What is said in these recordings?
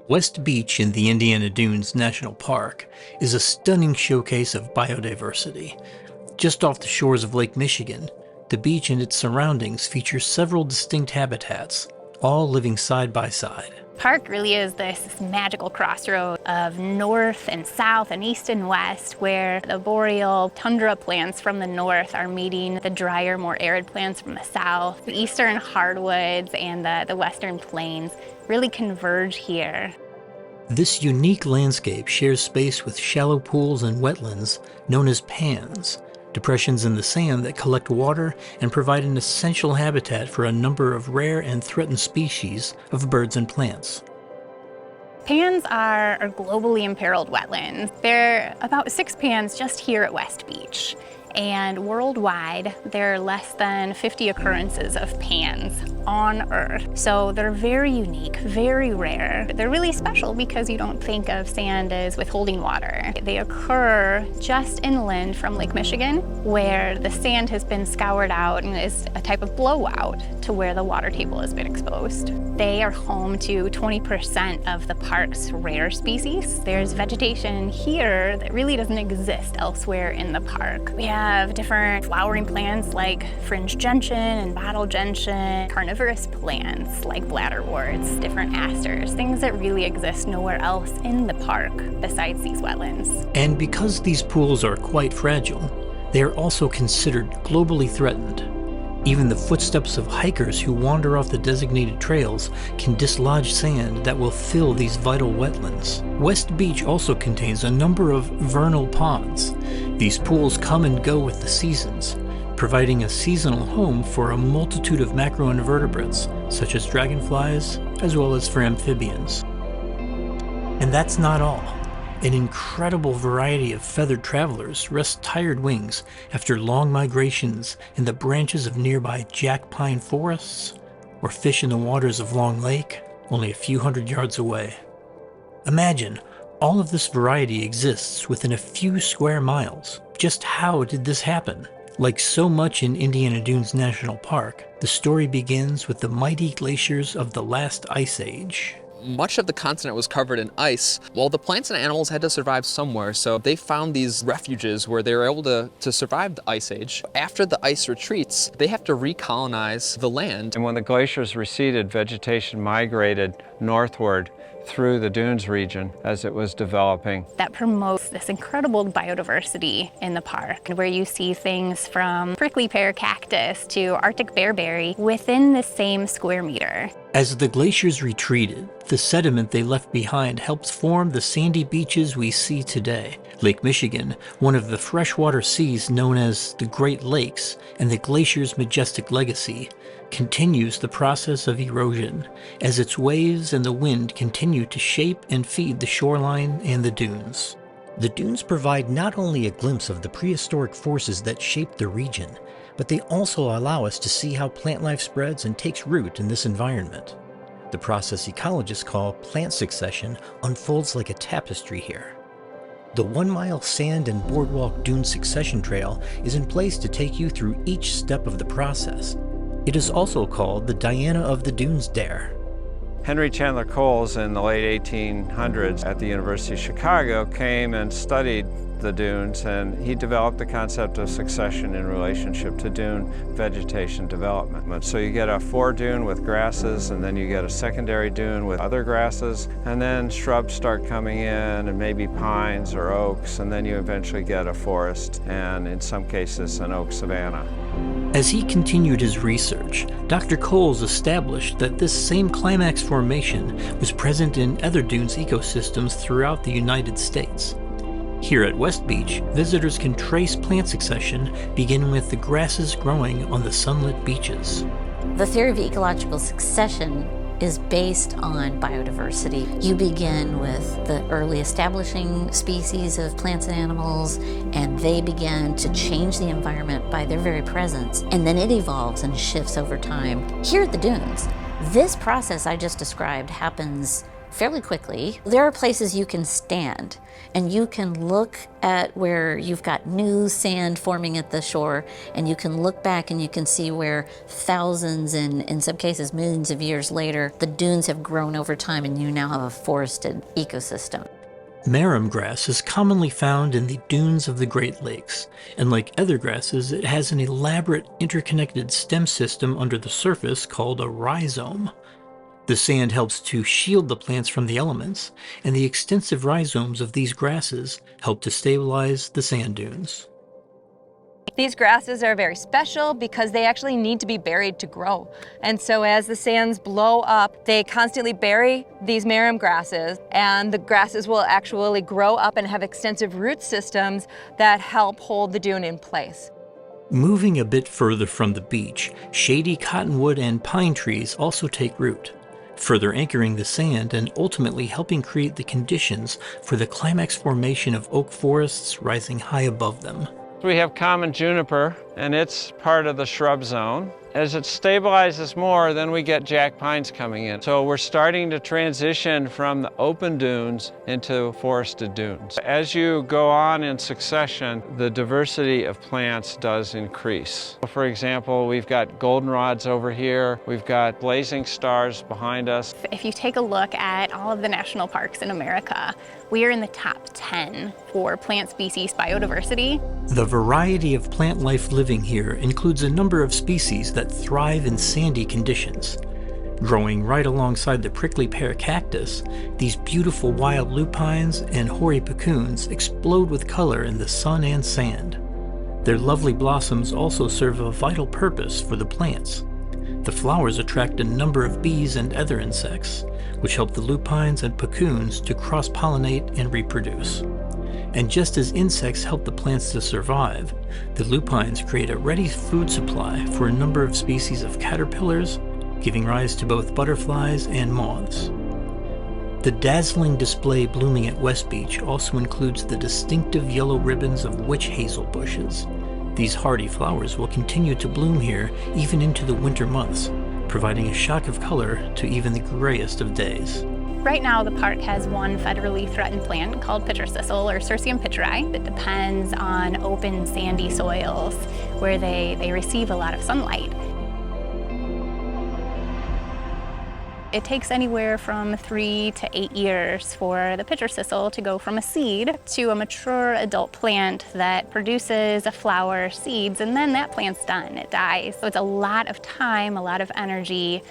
West Beach in the Indiana Dunes National Park is a stunning showcase of biodiversity. Just off the shores of Lake Michigan, the beach and its surroundings feature several distinct habitats, all living side by side. Park really is this magical crossroad of north and south and east and west, where the boreal tundra plants from the north are meeting the drier, more arid plants from the south. The eastern hardwoods and the western plains really converge here. This unique landscape shares space with shallow pools and wetlands known as pans, depressions in the sand that collect water and provide an essential habitat for a number of rare and threatened species of birds and plants. Pans are globally imperiled wetlands. There are about 6 pans just here at West Beach. And worldwide, there are less than 50 occurrences of pans on Earth. So they're very unique, very rare. They're really special because you don't think of sand as withholding water. They occur just inland from Lake Michigan, where the sand has been scoured out and is a type of blowout to where the water table has been exposed. They are home to 20% of the park's rare species. There's vegetation here that really doesn't exist elsewhere in the park. We have different flowering plants like fringe gentian and bottle gentian, carnivorous plants like bladderworts, different asters, things that really exist nowhere else in the park besides these wetlands. And because these pools are quite fragile, they are also considered globally threatened. Even the footsteps of hikers who wander off the designated trails can dislodge sand that will fill these vital wetlands. West Beach also contains a number of vernal ponds. These pools come and go with the seasons, providing a seasonal home for a multitude of macroinvertebrates, such as dragonflies, as well as for amphibians. And that's not all. An incredible variety of feathered travelers rest tired wings after long migrations in the branches of nearby jack pine forests, or fish in the waters of Long Lake, only a few hundred yards away. Imagine, all of this variety exists within a few square miles. Just how did this happen? Like so much in Indiana Dunes National Park, the story begins with the mighty glaciers of the last ice age. Much of the continent was covered in ice. Well, the plants and animals had to survive somewhere, so they found these refuges where they were able to survive the ice age. After the ice retreats, they have to recolonize the land. And when the glaciers receded, vegetation migrated northward through the dunes region as it was developing. That promotes this incredible biodiversity in the park, where you see things from prickly pear cactus to Arctic bearberry within the same square meter. As the glaciers retreated, the sediment they left behind helped form the sandy beaches we see today. Lake Michigan, one of the freshwater seas known as the Great Lakes and the glacier's majestic legacy, continues the process of erosion as its waves and the wind continue to shape and feed the shoreline and the dunes. The dunes provide not only a glimpse of the prehistoric forces that shaped the region, but they also allow us to see how plant life spreads and takes root in this environment. The process ecologists call plant succession unfolds like a tapestry here. The 1-mile sand and boardwalk dune succession trail is in place to take you through each step of the process. It is also called the Diana of the Dunes Dare. Henry Chandler Coles in the late 1800s at the University of Chicago came and studied the dunes, and he developed the concept of succession in relationship to dune vegetation development. So you get a foredune with grasses, and then you get a secondary dune with other grasses, and then shrubs start coming in, and maybe pines or oaks, and then you eventually get a forest, and in some cases an oak savanna. As he continued his research, Dr. Coles established that this same climax formation was present in other dunes ecosystems throughout the United States. Here at West Beach, visitors can trace plant succession, beginning with the grasses growing on the sunlit beaches. The theory of ecological succession is based on biodiversity. You begin with the early establishing species of plants and animals, and they begin to change the environment by their very presence, and then it evolves and shifts over time. Here at the dunes, this process I just described happens fairly quickly. There are places you can stand and you can look at where you've got new sand forming at the shore, and you can look back and you can see where thousands and in some cases millions of years later, the dunes have grown over time and you now have a forested ecosystem. Marram grass is commonly found in the dunes of the Great Lakes, and like other grasses, it has an elaborate interconnected stem system under the surface called a rhizome. The sand helps to shield the plants from the elements, and the extensive rhizomes of these grasses help to stabilize the sand dunes. These grasses are very special because they actually need to be buried to grow. And so as the sands blow up, they constantly bury these marram grasses, and the grasses will actually grow up and have extensive root systems that help hold the dune in place. Moving a bit further from the beach, shady cottonwood and pine trees also take root, further anchoring the sand and ultimately helping create the conditions for the climax formation of oak forests rising high above them. We have common juniper, and it's part of the shrub zone. As it stabilizes more, then we get jack pines coming in. So we're starting to transition from the open dunes into forested dunes. As you go on in succession, the diversity of plants does increase. For example, we've got goldenrods over here. We've got blazing stars behind us. If you take a look at all of the national parks in America, we are in the top 10 for plant species biodiversity. The variety of plant life living here includes a number of species that thrive in sandy conditions. Growing right alongside the prickly pear cactus, these beautiful wild lupines and hoary puccoons explode with color in the sun and sand. Their lovely blossoms also serve a vital purpose for the plants. The flowers attract a number of bees and other insects, which help the lupines and puccoons to cross-pollinate and reproduce. And just as insects help the plants to survive, the lupines create a ready food supply for a number of species of caterpillars, giving rise to both butterflies and moths. The dazzling display blooming at West Beach also includes the distinctive yellow ribbons of witch hazel bushes. These hardy flowers will continue to bloom here even into the winter months, providing a shock of color to even the grayest of days. Right now, the park has one federally threatened plant called pitcher thistle, or Cirsium pitcheri. It depends on open sandy soils where they receive a lot of sunlight. It takes anywhere from 3 to 8 years for the pitcher thistle to go from a seed to a mature adult plant that produces a flower, seeds, and then that plant's done, it dies. So it's a lot of time, a lot of energy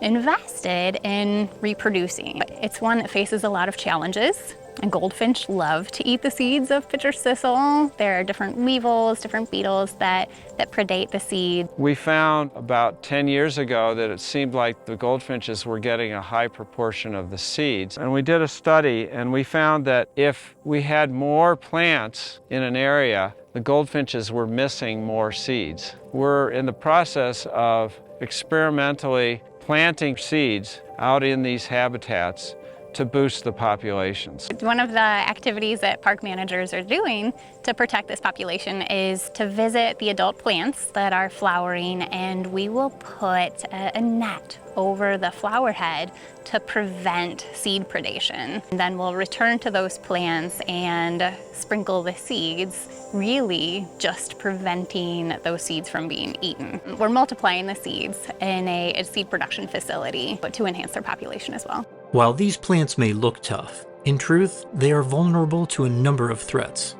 invested in reproducing. It's one that faces a lot of challenges. And goldfinch love to eat the seeds of pitcher thistle. There are different weevils, different beetles that predate the seed. We found about 10 years ago that it seemed like the goldfinches were getting a high proportion of the seeds. And we did a study and we found that if we had more plants in an area, the goldfinches were missing more seeds. We're in the process of experimentally planting seeds out in these habitats to boost the populations. One of the activities that park managers are doing to protect this population is to visit the adult plants that are flowering, and we will put a net over the flower head to prevent seed predation. And then we'll return to those plants and sprinkle the seeds, really just preventing those seeds from being eaten. We're multiplying the seeds in a seed production facility, but to enhance their population as well. While these plants may look tough, in truth, they are vulnerable to a number of threats.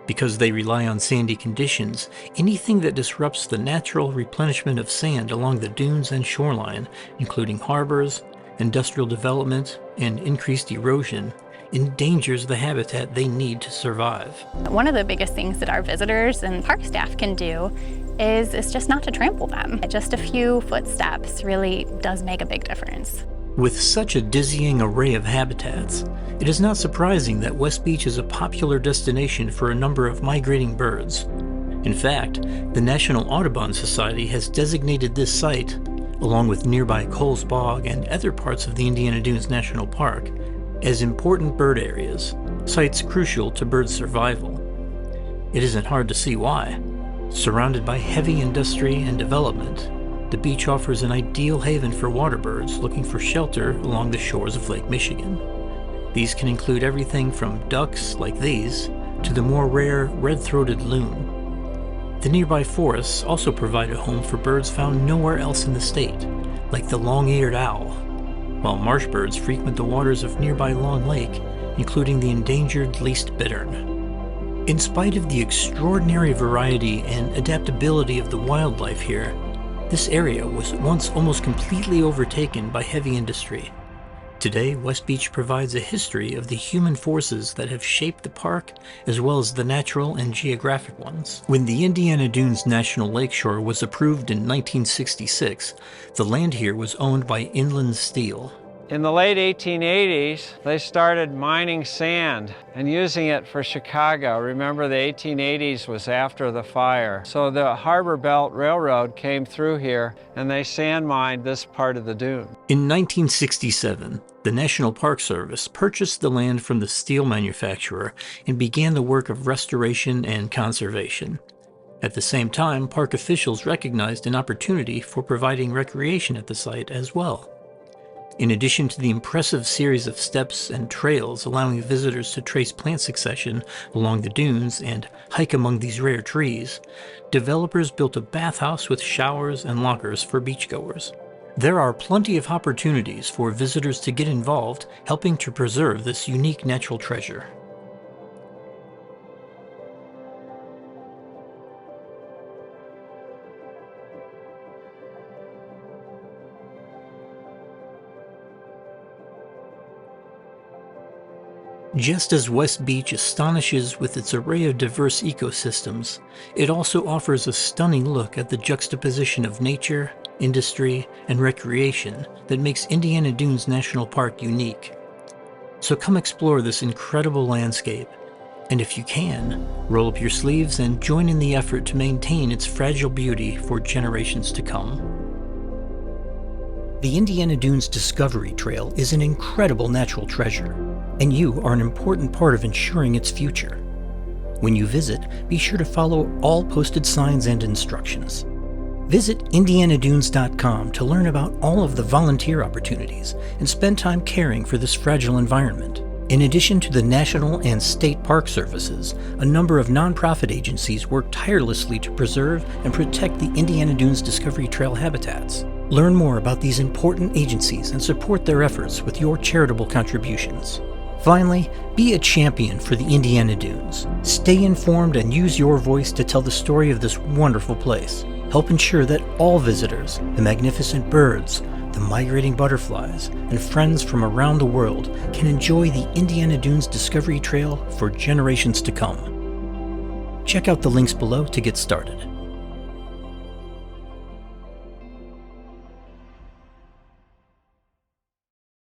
Because they rely on sandy conditions, anything that disrupts the natural replenishment of sand along the dunes and shoreline, including harbors, industrial development, and increased erosion, endangers the habitat they need to survive. One of the biggest things that our visitors and park staff can do is just not to trample them. Just a few footsteps really does make a big difference. With such a dizzying array of habitats, it is not surprising that West Beach is a popular destination for a number of migrating birds. In fact, the National Audubon Society has designated this site, along with nearby Coles Bog and other parts of the Indiana Dunes National Park, as important bird areas, sites crucial to bird survival. It isn't hard to see why. Surrounded by heavy industry and development, the beach offers an ideal haven for water birds looking for shelter along the shores of Lake Michigan. These can include everything from ducks, like these, to the more rare red-throated loon. The nearby forests also provide a home for birds found nowhere else in the state, like the long-eared owl, while marsh birds frequent the waters of nearby Long Lake, including the endangered least bittern. In spite of the extraordinary variety and adaptability of the wildlife here, this area was once almost completely overtaken by heavy industry. Today, West Beach provides a history of the human forces that have shaped the park, as well as the natural and geographic ones. When the Indiana Dunes National Lakeshore was approved in 1966, the land here was owned by Inland Steel. In the late 1880s, they started mining sand and using it for Chicago. Remember, the 1880s was after the fire. So the Harbor Belt Railroad came through here and they sand mined this part of the dune. In 1967, the National Park Service purchased the land from the steel manufacturer and began the work of restoration and conservation. At the same time, park officials recognized an opportunity for providing recreation at the site as well. In addition to the impressive series of steps and trails allowing visitors to trace plant succession along the dunes and hike among these rare trees, developers built a bathhouse with showers and lockers for beachgoers. There are plenty of opportunities for visitors to get involved, helping to preserve this unique natural treasure. Just as West Beach astonishes with its array of diverse ecosystems, it also offers a stunning look at the juxtaposition of nature, industry, and recreation that makes Indiana Dunes National Park unique. So come explore this incredible landscape, and if you can, roll up your sleeves and join in the effort to maintain its fragile beauty for generations to come. The Indiana Dunes Discovery Trail is an incredible natural treasure, and you are an important part of ensuring its future. When you visit, be sure to follow all posted signs and instructions. Visit indianadunes.com to learn about all of the volunteer opportunities and spend time caring for this fragile environment. In addition to the national and state park services, a number of nonprofit agencies work tirelessly to preserve and protect the Indiana Dunes Discovery Trail habitats. Learn more about these important agencies and support their efforts with your charitable contributions. Finally, be a champion for the Indiana Dunes. Stay informed and use your voice to tell the story of this wonderful place. Help ensure that all visitors, the magnificent birds, the migrating butterflies, and friends from around the world can enjoy the Indiana Dunes Discovery Trail for generations to come. Check out the links below to get started.